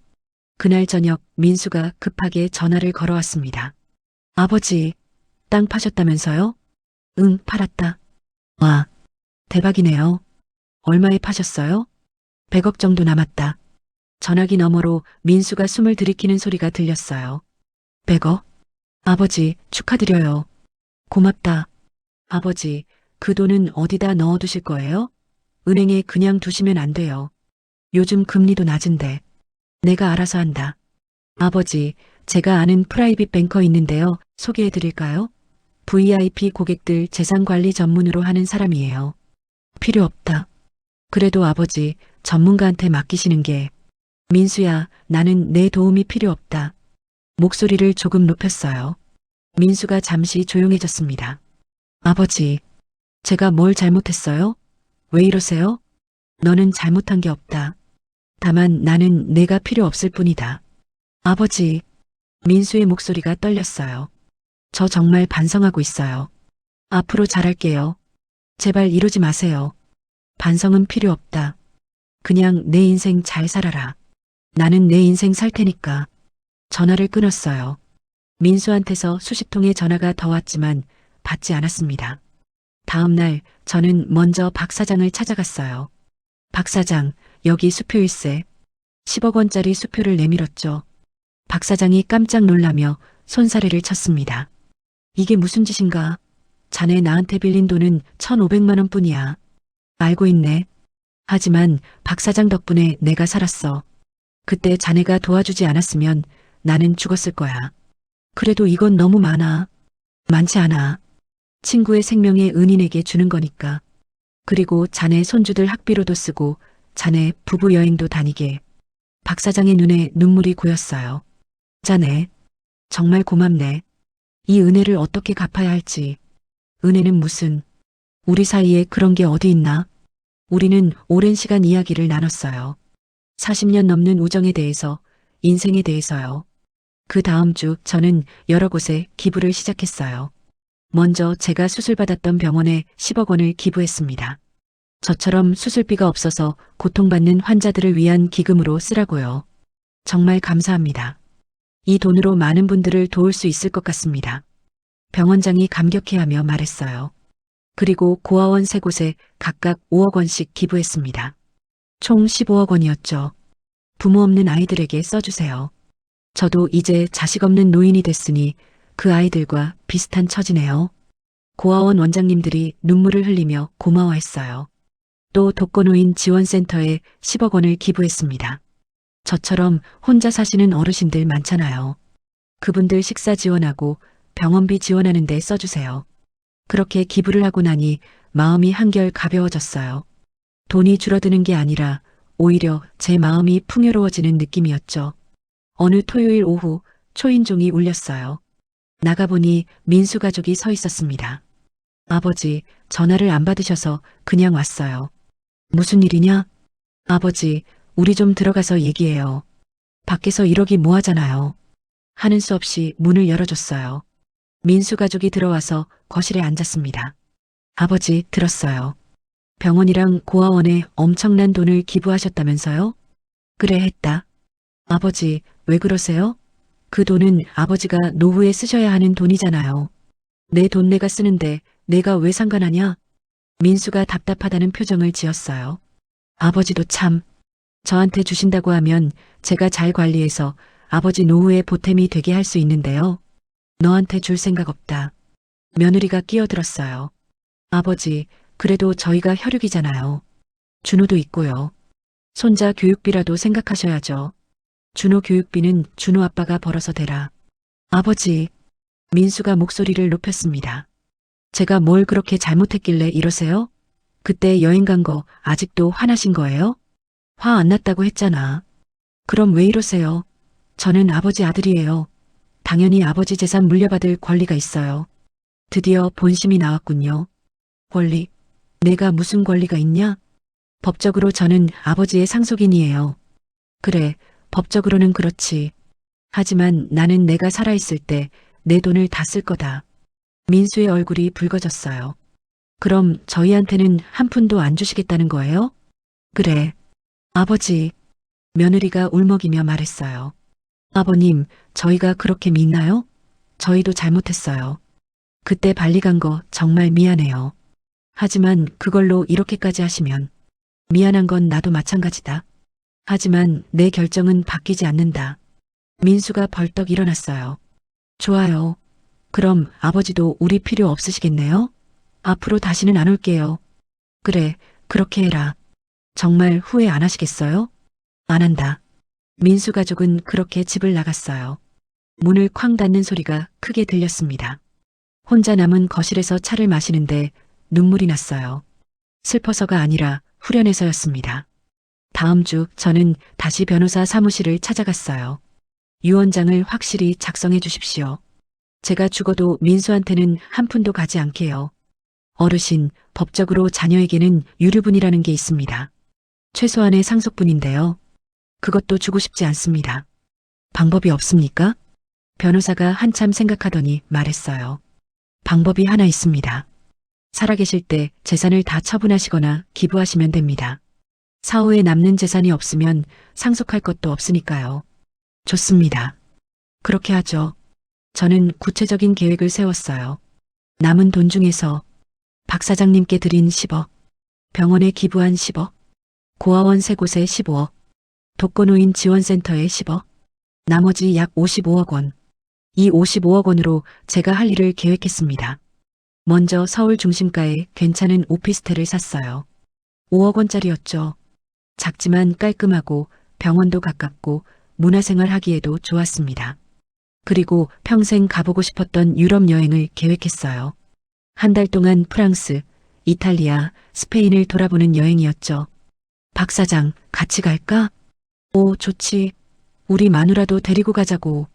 그날 저녁 민수가 급하게 전화를 걸어왔습니다. 아버지, 땅 파셨다면서요? 응, 팔았다. 와, 대박이네요. 얼마에 파셨어요? 100억 정도 남았다. 전화기 너머로 민수가 숨을 들이키는 소리가 들렸어요. 100억? 아버지, 축하드려요. 고맙다. 아버지, 그 돈은 어디다 넣어두실 거예요? 은행에 그냥 두시면 안 돼요. 요즘 금리도 낮은데. 내가 알아서 한다. 아버지, 제가 아는 프라이빗 뱅커 있는데요. 소개해드릴까요? VIP 고객들 재산관리 전문으로 하는 사람이에요. 필요 없다. 그래도 아버지, 전문가한테 맡기시는 게. 민수야, 나는 내 도움이 필요 없다. 목소리를 조금 높였어요. 민수가 잠시 조용해졌습니다. 아버지, 제가 뭘 잘못했어요? 왜 이러세요? 너는 잘못한 게 없다. 다만 나는 내가 필요 없을 뿐이다. 아버지, 민수의 목소리가 떨렸어요. 저 정말 반성하고 있어요. 앞으로 잘할게요. 제발 이러지 마세요. 반성은 필요 없다. 그냥 내 인생 잘 살아라. 나는 내 인생 살 테니까. 전화를 끊었어요. 민수한테서 수십 통의 전화가 더 왔지만 받지 않았습니다. 다음 날 저는 먼저 박 사장을 찾아갔어요. 박 사장, 여기 수표일세. 10억 원짜리 수표를 내밀었죠. 박 사장이 깜짝 놀라며 손사래를 쳤습니다. 이게 무슨 짓인가? 자네 나한테 빌린 돈은 1,500만 원 뿐이야. 알고 있네. 하지만 박 사장 덕분에 내가 살았어. 그때 자네가 도와주지 않았으면 나는 죽었을 거야. 그래도 이건 너무 많아. 많지 않아. 친구의 생명에 은인에게 주는 거니까. 그리고 자네 손주들 학비로도 쓰고 자네 부부 여행도 다니게. 박 사장의 눈에 눈물이 고였어요. 자네, 정말 고맙네. 이 은혜를 어떻게 갚아야 할지. 은혜는 무슨, 우리 사이에 그런 게 어디 있나? 우리는 오랜 시간 이야기를 나눴어요. 40년 넘는 우정에 대해서, 인생에 대해서요. 그 다음 주 저는 여러 곳에 기부를 시작했어요. 먼저 제가 수술받았던 병원에 10억 원을 기부했습니다. 저처럼 수술비가 없어서 고통받는 환자들을 위한 기금으로 쓰라고요. 정말 감사합니다. 이 돈으로 많은 분들을 도울 수 있을 것 같습니다. 병원장이 감격해하며 말했어요. 그리고 고아원 3곳에 각각 5억 원씩 기부했습니다. 총 15억 원이었죠. 부모 없는 아이들에게 써주세요. 저도 이제 자식 없는 노인이 됐으니 그 아이들과 비슷한 처지네요. 고아원 원장님들이 눈물을 흘리며 고마워했어요. 또 독거노인 지원센터에 10억 원을 기부했습니다. 저처럼 혼자 사시는 어르신들 많잖아요. 그분들 식사 지원하고 병원비 지원하는 데 써주세요. 그렇게 기부를 하고 나니 마음이 한결 가벼워졌어요. 돈이 줄어드는 게 아니라 오히려 제 마음이 풍요로워지는 느낌이었죠. 어느 토요일 오후 초인종이 울렸어요. 나가보니 민수 가족이 서 있었습니다. 아버지, 전화를 안 받으셔서 그냥 왔어요. 무슨 일이냐? 아버지, 우리 좀 들어가서 얘기해요. 밖에서 이러기 뭐하잖아요. 하는 수 없이 문을 열어줬어요. 민수 가족이 들어와서 거실에 앉았습니다. 아버지, 들었어요. 병원이랑 고아원에 엄청난 돈을 기부하셨다면서요? 그래, 했다. 아버지, 왜 그러세요? 그 돈은 아버지가 노후에 쓰셔야 하는 돈이잖아요. 내 돈 내가 쓰는데 내가 왜 상관하냐? 민수가 답답하다는 표정을 지었어요. 아버지도 참, 저한테 주신다고 하면 제가 잘 관리해서 아버지 노후에 보탬이 되게 할 수 있는데요. 너한테 줄 생각 없다. 며느리가 끼어들었어요. 아버지, 그래도 저희가 혈육이잖아요. 준호도 있고요. 손자 교육비라도 생각하셔야죠. 준호 교육비는 준호 아빠가 벌어서 대라. 아버지, 민수가 목소리를 높였습니다. 제가 뭘 그렇게 잘못했길래 이러세요? 그때 여행 간 거 아직도 화나신 거예요? 화 안 났다고 했잖아. 그럼 왜 이러세요? 저는 아버지 아들이에요. 당연히 아버지 재산 물려받을 권리가 있어요. 드디어 본심이 나왔군요. 권리? 내가 무슨 권리가 있냐? 법적으로 저는 아버지의 상속인이에요. 그래, 법적으로는 그렇지. 하지만 나는 내가 살아있을 때 내 돈을 다 쓸 거다. 민수의 얼굴이 붉어졌어요. 그럼 저희한테는 한 푼도 안 주시겠다는 거예요? 그래. 아버지. 며느리가 울먹이며 말했어요. 아버님, 저희가 그렇게 믿나요? 저희도 잘못했어요. 그때 발리 간 거 정말 미안해요. 하지만 그걸로 이렇게까지 하시면 미안한 건 나도 마찬가지다. 하지만 내 결정은 바뀌지 않는다. 민수가 벌떡 일어났어요. 좋아요. 그럼 아버지도 우리 필요 없으시겠네요? 앞으로 다시는 안 올게요. 그래, 그렇게 해라. 정말 후회 안 하시겠어요? 안 한다. 민수 가족은 그렇게 집을 나갔어요. 문을 쾅 닫는 소리가 크게 들렸습니다. 혼자 남은 거실에서 차를 마시는데 눈물이 났어요. 슬퍼서가 아니라 후련해서였습니다. 다음 주 저는 다시 변호사 사무실을 찾아갔어요. 유언장을 확실히 작성해 주십시오. 제가 죽어도 민수한테는 한 푼도 가지 않게요. 어르신, 법적으로 자녀에게는 유류분이라는 게 있습니다. 최소한의 상속분인데요. 그것도 주고 싶지 않습니다. 방법이 없습니까? 변호사가 한참 생각하더니 말했어요. 방법이 하나 있습니다. 살아계실 때 재산을 다 처분하시거나 기부하시면 됩니다. 사후에 남는 재산이 없으면 상속할 것도 없으니까요. 좋습니다. 그렇게 하죠. 저는 구체적인 계획을 세웠어요. 남은 돈 중에서 박 사장님께 드린 10억, 병원에 기부한 10억, 고아원 3곳에 15억, 독거노인 지원센터에 10억, 나머지 약 55억 원. 이 55억 원으로 제가 할 일을 계획했습니다. 먼저 서울 중심가에 괜찮은 오피스텔을 샀어요. 5억 원짜리였죠. 작지만 깔끔하고 병원도 가깝고 문화생활 하기에도 좋았습니다. 그리고 평생 가보고 싶었던 유럽 여행을 계획했어요. 한 달 동안 프랑스, 이탈리아, 스페인을 돌아보는 여행이었죠. 박 사장, 같이 갈까? 오, 좋지. 우리 마누라도 데리고 가자고.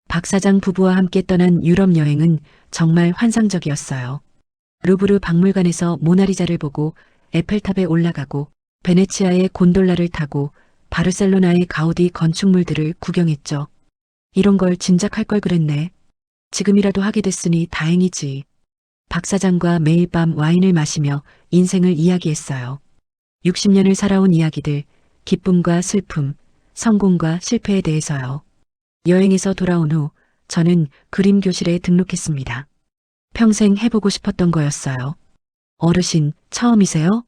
박 사장 부부와 함께 떠난 유럽 여행은 정말 환상적이었어요. 루브르 박물관에서 모나리자를 보고 에펠탑에 올라가고 베네치아의 곤돌라를 타고 바르셀로나의 가우디 건축물들을 구경했죠. 이런 걸 진작 할 걸 그랬네. 지금이라도 하게 됐으니 다행이지. 박 사장과 매일 밤 와인을 마시며 인생을 이야기했어요. 60년을 살아온 이야기들, 기쁨과 슬픔, 성공과 실패에 대해서요. 여행에서 돌아온 후 저는 그림 교실에 등록했습니다. 평생 해보고 싶었던 거였어요. 어르신, 처음이세요?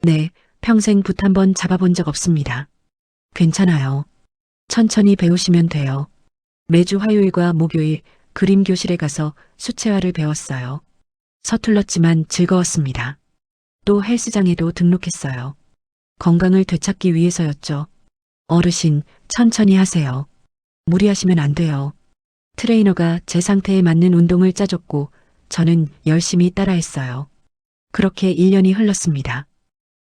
네, 평생 붓 한 번 잡아본 적 없습니다. 괜찮아요. 천천히 배우시면 돼요. 매주 화요일과 목요일 그림 교실에 가서 수채화를 배웠어요. 서툴렀지만 즐거웠습니다. 또 헬스장에도 등록했어요. 건강을 되찾기 위해서였죠. 어르신, 천천히 하세요. 무리하시면 안 돼요. 트레이너가 제 상태에 맞는 운동을 짜줬고 저는 열심히 따라했어요. 그렇게 1년이 흘렀습니다.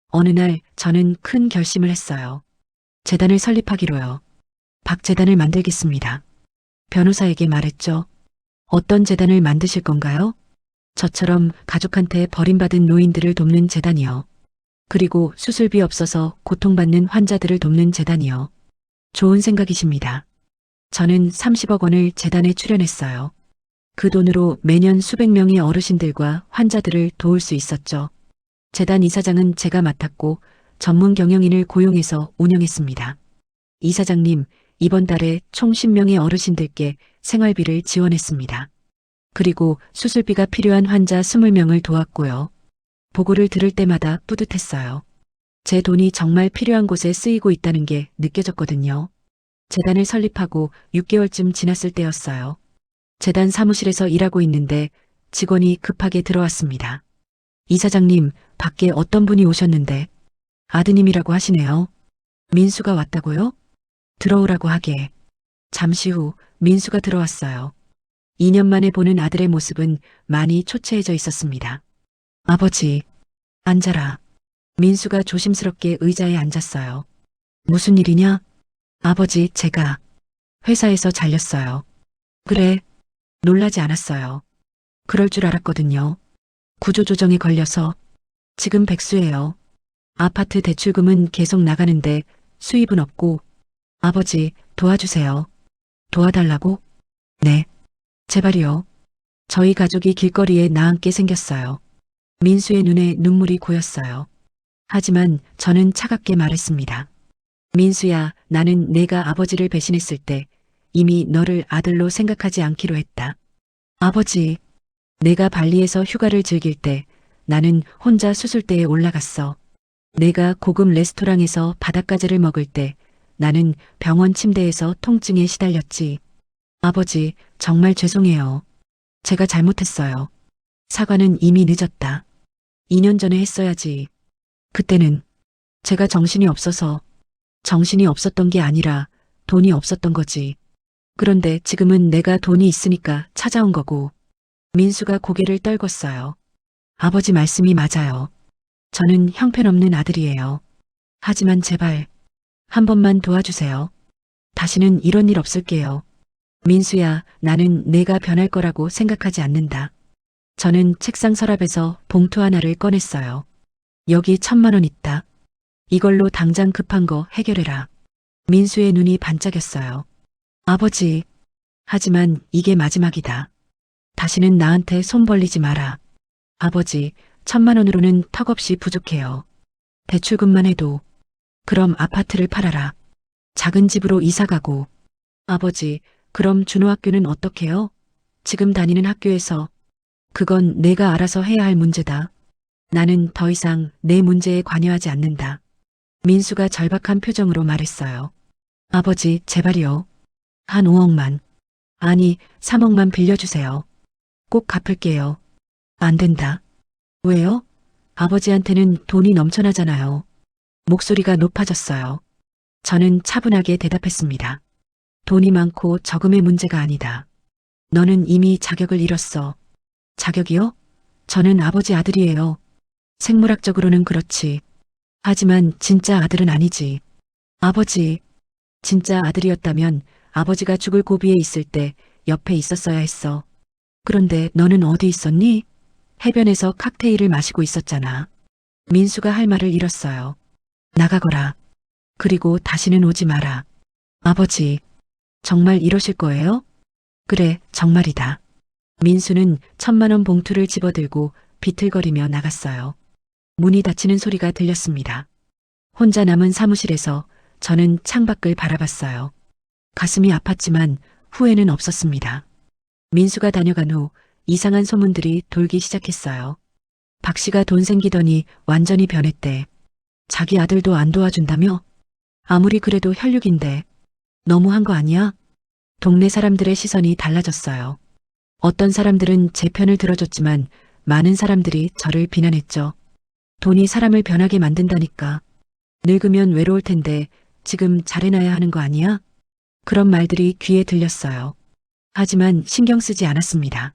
어느 날 저는 큰 결심을 했어요. 재단을 설립하기로요. 박재단을 만들겠습니다. 변호사에게 말했죠. 어떤 재단을 만드실 건가요? 저처럼 가족한테 버림받은 노인들을 돕는 재단이요. 그리고 수술비 없어서 고통받는 환자들을 돕는 재단이요. 좋은 생각이십니다. 저는 30억 원을 재단에 출연했어요. 그 돈으로 매년 수백 명의 어르신들과 환자들을 도울 수 있었죠. 재단 이사장은 제가 맡았고 전문 경영인을 고용해서 운영했습니다. 이사장님, 이번 달에 총 10명의 어르신들께 생활비를 지원했습니다. 그리고 수술비가 필요한 환자 20명을 도왔고요. 보고를 들을 때마다 뿌듯했어요. 제 돈이 정말 필요한 곳에 쓰이고 있다는 게 느껴졌거든요. 재단을 설립하고 6개월쯤 지났을 때였어요. 재단 사무실에서 일하고 있는데 직원이 급하게 들어왔습니다. 이사장님, 밖에 어떤 분이 오셨는데 아드님이라고 하시네요. 민수가 왔다고요? 들어오라고 하게. 잠시 후 민수가 들어왔어요. 2년 만에 보는 아들의 모습은 많이 초췌해져 있었습니다. 아버지, 앉아라. 민수가 조심스럽게 의자에 앉았어요. 무슨 일이냐? 아버지, 제가 회사에서 잘렸어요. 그래, 놀라지 않았어요. 그럴 줄 알았거든요. 구조조정에 걸려서 지금 백수예요. 아파트 대출금은 계속 나가는데 수입은 없고. 아버지, 도와주세요. 도와달라고? 네. 제발이요. 저희 가족이 길거리에 나앉게 생겼어요. 민수의 눈에 눈물이 고였어요. 하지만 저는 차갑게 말했습니다. 민수야, 나는 내가 아버지를 배신했을 때 이미 너를 아들로 생각하지 않기로 했다. 아버지, 내가 발리에서 휴가를 즐길 때 나는 혼자 수술대에 올라갔어. 내가 고급 레스토랑에서 바닷가재를 먹을 때 나는 병원 침대에서 통증에 시달렸지. 아버지, 정말 죄송해요. 제가 잘못했어요. 사과는 이미 늦었다. 2년 전에 했어야지. 그때는 제가 정신이 없어서. 정신이 없었던 게 아니라 돈이 없었던 거지. 그런데 지금은 내가 돈이 있으니까 찾아온 거고. 민수가 고개를 떨궜어요. 아버지 말씀이 맞아요. 저는 형편없는 아들이에요. 하지만 제발 한 번만 도와주세요. 다시는 이런 일 없을게요. 민수야, 나는 내가 변할 거라고 생각하지 않는다. 저는 책상 서랍에서 봉투 하나를 꺼냈어요. 여기 1,000만 원 있다. 이걸로 당장 급한 거 해결해라. 민수의 눈이 반짝였어요. 아버지, 하지만 이게 마지막이다. 다시는 나한테 손 벌리지 마라. 아버지, 1,000만 원으로는 턱없이 부족해요. 대출금만 해도. 그럼 아파트를 팔아라. 작은 집으로 이사 가고. 아버지, 그럼 준호 학교는 어떡해요? 지금 다니는 학교에서. 그건 내가 알아서 해야 할 문제다. 나는 더 이상 내 문제에 관여하지 않는다. 민수가 절박한 표정으로 말했어요. 아버지, 제발이요. 한 5억만. 아니, 3억만 빌려주세요. 꼭 갚을게요. 안 된다. 왜요? 아버지한테는 돈이 넘쳐나잖아요. 목소리가 높아졌어요. 저는 차분하게 대답했습니다. 돈이 많고 적음의 문제가 아니다. 너는 이미 자격을 잃었어. 자격이요? 저는 아버지 아들이에요. 생물학적으로는 그렇지. 하지만 진짜 아들은 아니지. 아버지, 진짜 아들이었다면 아버지가 죽을 고비에 있을 때 옆에 있었어야 했어. 그런데 너는 어디 있었니? 해변에서 칵테일을 마시고 있었잖아. 민수가 할 말을 잃었어요. 나가거라. 그리고 다시는 오지 마라. 아버지, 정말 이러실 거예요? 그래, 정말이다. 민수는 1,000만 원 봉투를 집어들고 비틀거리며 나갔어요. 문이 닫히는 소리가 들렸습니다. 혼자 남은 사무실에서 저는 창밖을 바라봤어요. 가슴이 아팠지만 후회는 없었습니다. 민수가 다녀간 후 이상한 소문들이 돌기 시작했어요. 박 씨가 돈 생기더니 완전히 변했대. 자기 아들도 안 도와준다며? 아무리 그래도 혈육인데 너무한 거 아니야? 동네 사람들의 시선이 달라졌어요. 어떤 사람들은 제 편을 들어줬지만 많은 사람들이 저를 비난했죠. 돈이 사람을 변하게 만든다니까. 늙으면 외로울 텐데 지금 잘해놔야 하는 거 아니야? 그런 말들이 귀에 들렸어요. 하지만 신경 쓰지 않았습니다.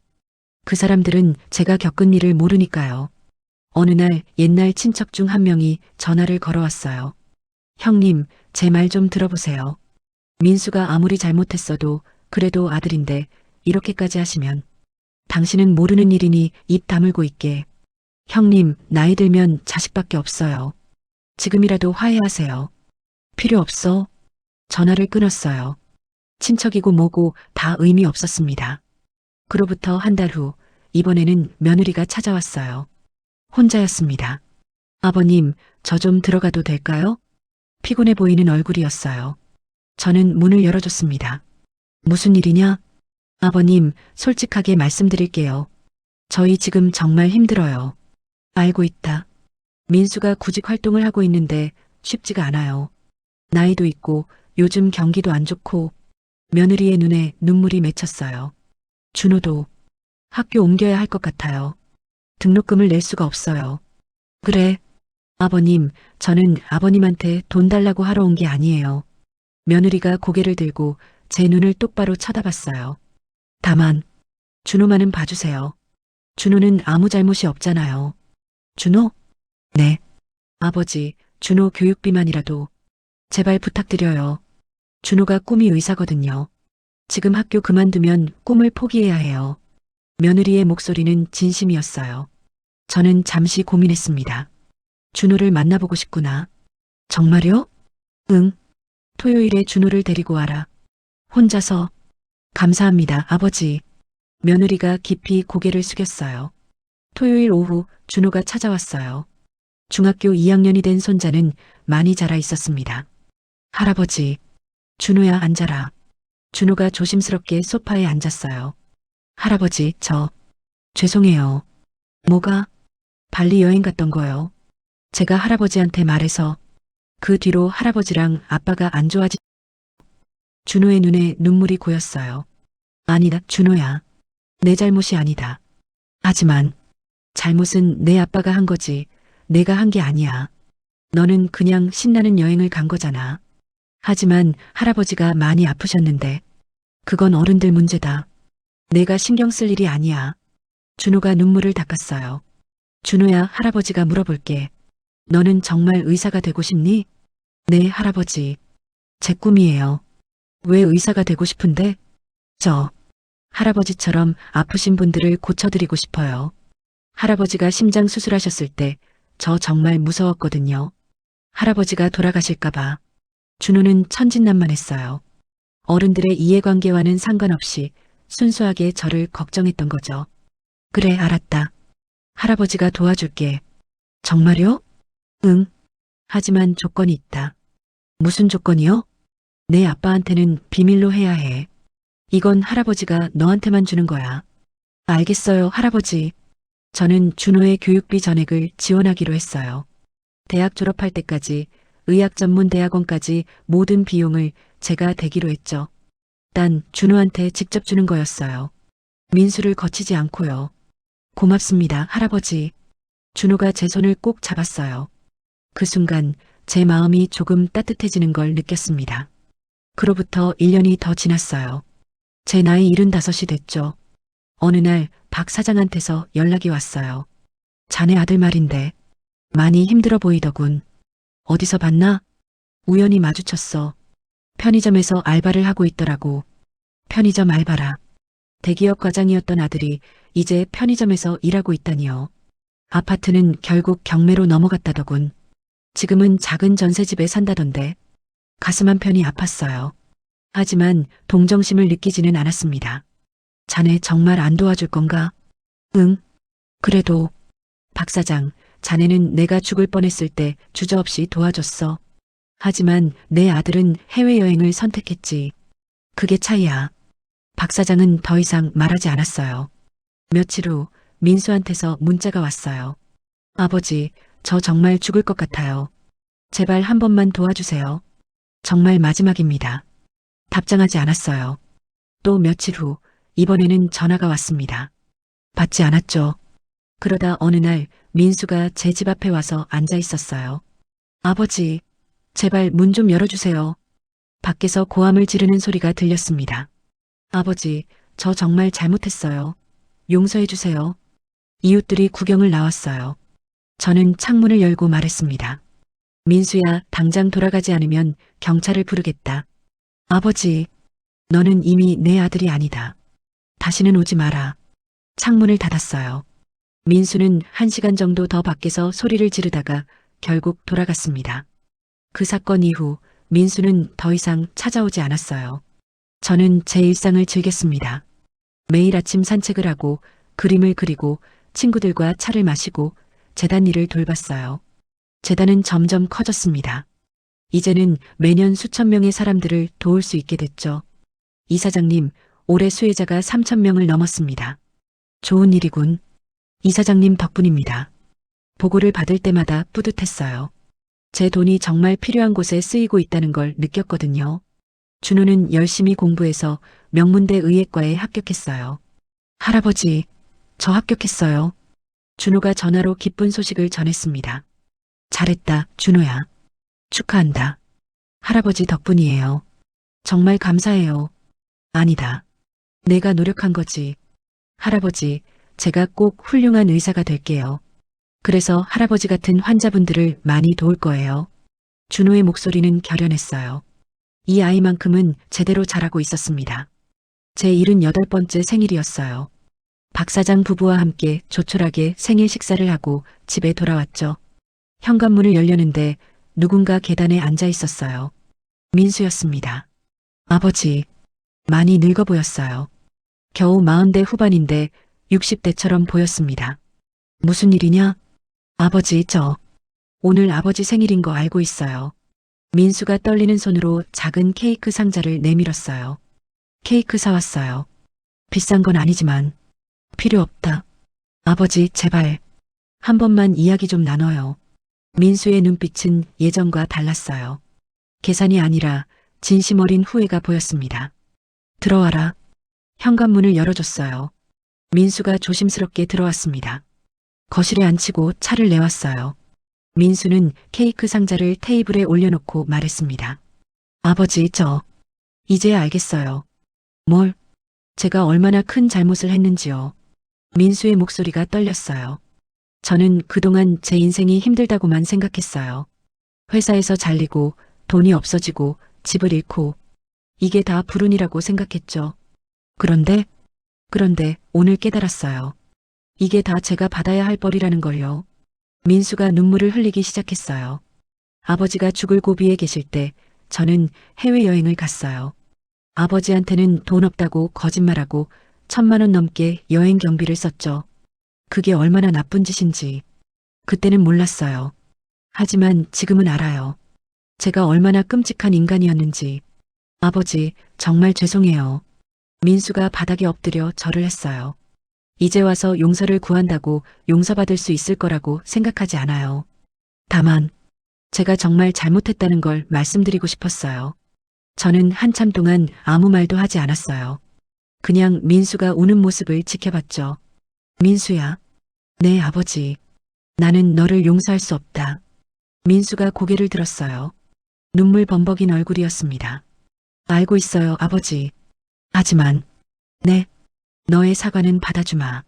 그 사람들은 제가 겪은 일을 모르니까요. 어느 날 옛날 친척 중 한 명이 전화를 걸어왔어요. 형님, 제 말 좀 들어보세요. 민수가 아무리 잘못했어도 그래도 아들인데 이렇게까지 하시면 당신은 모르는 일이니 입 다물고 있게. 형님, 나이 들면 자식밖에 없어요. 지금이라도 화해하세요. 필요 없어. 전화를 끊었어요. 친척이고 뭐고 다 의미 없었습니다. 그로부터 한 달 후 이번에는 며느리가 찾아왔어요. 혼자였습니다. 아버님, 저 좀 들어가도 될까요? 피곤해 보이는 얼굴이었어요. 저는 문을 열어줬습니다. 무슨 일이냐? 아버님, 솔직하게 말씀드릴게요. 저희 지금 정말 힘들어요. 알고 있다. 민수가 구직 활동을 하고 있는데 쉽지가 않아요. 나이도 있고 요즘 경기도 안 좋고 며느리의 눈에 눈물이 맺혔어요. 준호도 학교 옮겨야 할 것 같아요. 등록금을 낼 수가 없어요. 그래. 아버님, 저는 아버님한테 돈 달라고 하러 온 게 아니에요. 며느리가 고개를 들고 제 눈을 똑바로 쳐다봤어요. 다만, 준호만은 봐주세요. 준호는 아무 잘못이 없잖아요. 준호? 네. 아버지, 준호 교육비만이라도 제발 부탁드려요. 준호가 꿈이 의사거든요. 지금 학교 그만두면 꿈을 포기해야 해요. 며느리의 목소리는 진심이었어요. 저는 잠시 고민했습니다. 준호를 만나보고 싶구나. 정말요? 응. 토요일에 준호를 데리고 와라. 혼자서. 감사합니다, 아버지. 며느리가 깊이 고개를 숙였어요. 토요일 오후 준호가 찾아왔어요. 중학교 2학년이 된 손자는 많이 자라 있었습니다. 할아버지, 준호야 앉아라. 준호가 조심스럽게 소파에 앉았어요. 할아버지, 죄송해요. 뭐가? 발리 여행 갔던 거요. 제가 할아버지한테 말해서 그 뒤로 할아버지랑 아빠가 안 좋아지... 준호의 눈에 눈물이 고였어요. 아니다, 준호야. 내 잘못이 아니다. 하지만 잘못은 내 아빠가 한 거지 내가 한 게 아니야. 너는 그냥 신나는 여행을 간 거잖아. 하지만 할아버지가 많이 아프셨는데 그건 어른들 문제다. 내가 신경 쓸 일이 아니야. 준호가 눈물을 닦았어요. 준호야, 할아버지가 물어볼게. 너는 정말 의사가 되고 싶니? 네, 할아버지. 제 꿈이에요. 왜 의사가 되고 싶은데? 할아버지처럼 아프신 분들을 고쳐드리고 싶어요. 할아버지가 심장 수술하셨을 때 저 정말 무서웠거든요. 할아버지가 돌아가실까봐. 준호는 천진난만했어요. 어른들의 이해관계와는 상관없이 순수하게 저를 걱정했던 거죠. 그래, 알았다. 할아버지가 도와줄게. 정말요? 응. 하지만 조건이 있다. 무슨 조건이요? 내 아빠한테는 비밀로 해야 해. 이건 할아버지가 너한테만 주는 거야. 알겠어요, 할아버지. 저는 준호의 교육비 전액을 지원하기로 했어요. 대학 졸업할 때까지 의학 전문 대학원까지 모든 비용을 제가 대기로 했죠. 단 준호한테 직접 주는 거였어요. 민수를 거치지 않고요. 고맙습니다, 할아버지. 준호가 제 손을 꼭 잡았어요. 그 순간 제 마음이 조금 따뜻해지는 걸 느꼈습니다. 그로부터 1년이 더 지났어요. 제 나이 75이 됐죠. 어느 날 박 사장한테서 연락이 왔어요. 자네 아들 말인데 많이 힘들어 보이더군. 어디서 봤나? 우연히 마주쳤어. 편의점에서 알바를 하고 있더라고. 편의점 알바라. 대기업 과장이었던 아들이 이제 편의점에서 일하고 있다니요. 아파트는 결국 경매로 넘어갔다더군. 지금은 작은 전셋집에 산다던데. 가슴 한편이 아팠어요. 하지만 동정심을 느끼지는 않았습니다. 자네 정말 안 도와줄 건가? 응. 그래도 박 사장, 자네는 내가 죽을 뻔했을 때 주저없이 도와줬어. 하지만 내 아들은 해외여행을 선택했지. 그게 차이야. 박 사장은 더 이상 말하지 않았어요. 며칠 후 민수한테서 문자가 왔어요. 아버지, 저 정말 죽을 것 같아요. 제발 한 번만 도와주세요. 정말 마지막입니다. 답장하지 않았어요. 또 며칠 후 이번에는 전화가 왔습니다. 받지 않았죠. 그러다 어느 날 민수가 제 집 앞에 와서 앉아 있었어요. 아버지, 제발 문 좀 열어주세요. 밖에서 고함을 지르는 소리가 들렸습니다. 아버지, 저 정말 잘못했어요. 용서해주세요. 이웃들이 구경을 나왔어요. 저는 창문을 열고 말했습니다. 민수야, 당장 돌아가지 않으면 경찰을 부르겠다. 아버지, 너는 이미 내 아들이 아니다. 다시는 오지 마라. 창문을 닫았어요. 민수는 1시간 정도 더 밖에서 소리를 지르다가 결국 돌아갔습니다. 그 사건 이후 민수는 더 이상 찾아오지 않았어요. 저는 제 일상을 즐겼습니다. 매일 아침 산책을 하고 그림을 그리고 친구들과 차를 마시고 재단 일을 돌봤어요. 재단은 점점 커졌습니다. 이제는 매년 수천 명의 사람들을 도울 수 있게 됐죠. 이사장님, 올해 수혜자가 3천 명을 넘었습니다. 좋은 일이군. 이사장님 덕분입니다. 보고를 받을 때마다 뿌듯했어요. 제 돈이 정말 필요한 곳에 쓰이고 있다는 걸 느꼈거든요. 준호는 열심히 공부해서 명문대 의예과에 합격했어요. 할아버지, 저 합격했어요. 준호가 전화로 기쁜 소식을 전했습니다. 잘했다, 준호야. 축하한다. 할아버지 덕분이에요. 정말 감사해요. 아니다. 내가 노력한 거지. 할아버지, 제가 꼭 훌륭한 의사가 될게요. 그래서 할아버지 같은 환자분들을 많이 도울 거예요. 준호의 목소리는 결연했어요. 이 아이만큼은 제대로 자라고 있었습니다. 제 78번째 생일이었어요. 박 사장 부부와 함께 조촐하게 생일 식사를 하고 집에 돌아왔죠. 현관문을 열려는데 누군가 계단에 앉아 있었어요. 민수였습니다. 아버지, 많이 늙어 보였어요. 겨우 40대 후반인데 60대처럼 보였습니다. 무슨 일이냐? 아버지, 저 오늘 아버지 생일인 거 알고 있어요. 민수가 떨리는 손으로 작은 케이크 상자를 내밀었어요. 케이크 사왔어요. 비싼 건 아니지만 필요 없다. 아버지, 제발 한 번만 이야기 좀 나눠요. 민수의 눈빛은 예전과 달랐어요. 계산이 아니라 진심 어린 후회가 보였습니다. 들어와라. 현관문을 열어줬어요. 민수가 조심스럽게 들어왔습니다. 거실에 앉히고 차를 내왔어요. 민수는 케이크 상자를 테이블에 올려놓고 말했습니다. 아버지, 저 이제야 알겠어요. 뭘? 제가 얼마나 큰 잘못을 했는지요. 민수의 목소리가 떨렸어요. 저는 그동안 제 인생이 힘들다고만 생각했어요. 회사에서 잘리고 돈이 없어지고 집을 잃고 이게 다 불운이라고 생각했죠. 그런데 오늘 깨달았어요. 이게 다 제가 받아야 할 벌이라는 걸요. 민수가 눈물을 흘리기 시작했어요. 아버지가 죽을 고비에 계실 때 저는 해외여행을 갔어요. 아버지한테는 돈 없다고 거짓말하고 1,000만 원 넘게 여행 경비를 썼죠. 그게 얼마나 나쁜 짓인지 그때는 몰랐어요. 하지만 지금은 알아요. 제가 얼마나 끔찍한 인간이었는지. 아버지, 정말 죄송해요. 민수가 바닥에 엎드려 절을 했어요. 이제 와서 용서를 구한다고 용서받을 수 있을 거라고 생각하지 않아요. 다만 제가 정말 잘못했다는 걸 말씀드리고 싶었어요. 저는 한참 동안 아무 말도 하지 않았어요. 그냥 민수가 우는 모습을 지켜봤죠. 민수야. 네, 아버지. 나는 너를 용서할 수 없다. 민수가 고개를 들었어요. 눈물 범벅인 얼굴이었습니다. 알고 있어요, 아버지. 하지만 네, 너의 사과는 받아주마.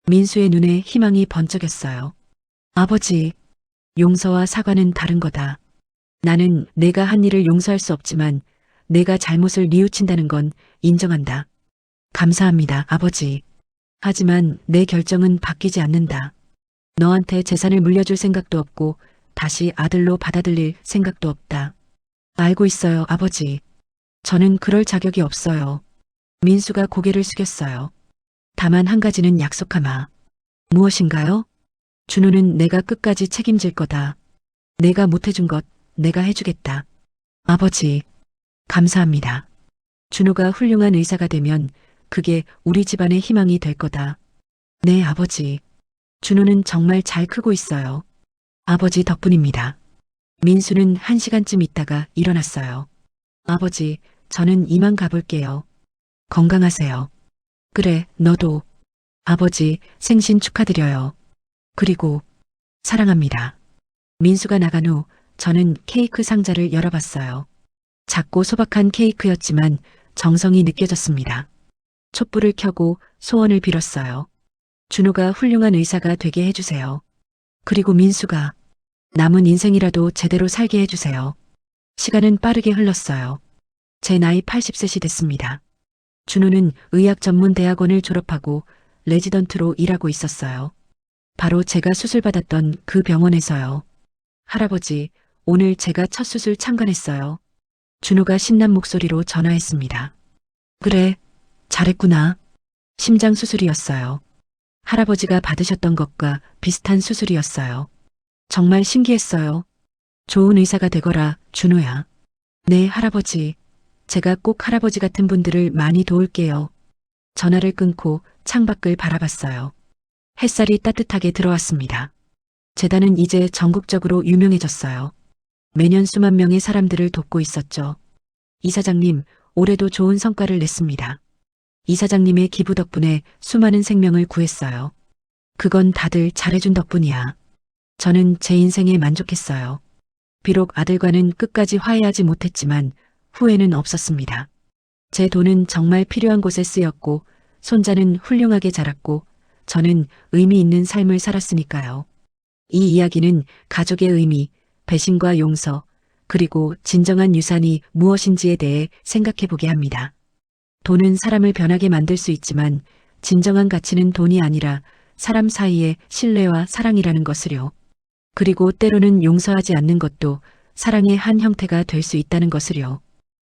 민수의 눈에 희망이 번쩍였어요. 아버지, 용서와 사과는 다른 거다. 나는 내가 한 일을 용서할 수 없지만 내가 잘못을 뉘우친다는 건 인정한다. 감사합니다, 아버지. 하지만 내 결정은 바뀌지 않는다. 너한테 재산을 물려줄 생각도 없고 다시 아들로 받아들일 생각도 없다. 알고 있어요, 아버지. 저는 그럴 자격이 없어요. 민수가 고개를 숙였어요. 다만 한 가지는 약속하마. 무엇인가요? 준호는 내가 끝까지 책임질 거다. 내가 못해준 것 내가 해주겠다. 아버지, 감사합니다. 준호가 훌륭한 의사가 되면 그게 우리 집안의 희망이 될 거다. 네, 아버지. 준호는 정말 잘 크고 있어요. 아버지 덕분입니다. 민수는 1시간쯤 있다가 일어났어요. 아버지, 저는 이만 가볼게요. 건강하세요. 그래, 너도. 아버지, 생신 축하드려요. 그리고 사랑합니다. 민수가 나간 후 저는 케이크 상자를 열어봤어요. 작고 소박한 케이크였지만 정성이 느껴졌습니다. 촛불을 켜고 소원을 빌었어요. 준호가 훌륭한 의사가 되게 해주세요. 그리고 민수가 남은 인생이라도 제대로 살게 해주세요. 시간은 빠르게 흘렀어요. 제 나이 80셋이 됐습니다. 준호는 의학 전문 대학원을 졸업하고 레지던트로 일하고 있었어요. 바로 제가 수술받았던 그 병원에서요. 할아버지, 오늘 제가 첫 수술 참관했어요. 준호가 신난 목소리로 전화했습니다. 그래, 잘했구나. 심장 수술이었어요. 할아버지가 받으셨던 것과 비슷한 수술이었어요. 정말 신기했어요. 좋은 의사가 되거라, 준호야. 네, 할아버지. 제가 꼭 할아버지 같은 분들을 많이 도울게요. 전화를 끊고 창밖을 바라봤어요. 햇살이 따뜻하게 들어왔습니다. 재단은 이제 전국적으로 유명해졌어요. 매년 수만 명의 사람들을 돕고 있었죠. 이사장님, 올해도 좋은 성과를 냈습니다. 이사장님의 기부 덕분에 수많은 생명을 구했어요. 그건 다들 잘해준 덕분이야. 저는 제 인생에 만족했어요. 비록 아들과는 끝까지 화해하지 못했지만 후회는 없었습니다. 제 돈은 정말 필요한 곳에 쓰였고 손자는 훌륭하게 자랐고 저는 의미 있는 삶을 살았으니까요. 이 이야기는 가족의 의미, 배신과 용서, 그리고 진정한 유산이 무엇인지에 대해 생각해 보게 합니다. 돈은 사람을 변하게 만들 수 있지만 진정한 가치는 돈이 아니라 사람 사이의 신뢰와 사랑이라는 것을요. 그리고 때로는 용서하지 않는 것도 사랑의 한 형태가 될 수 있다는 것을요.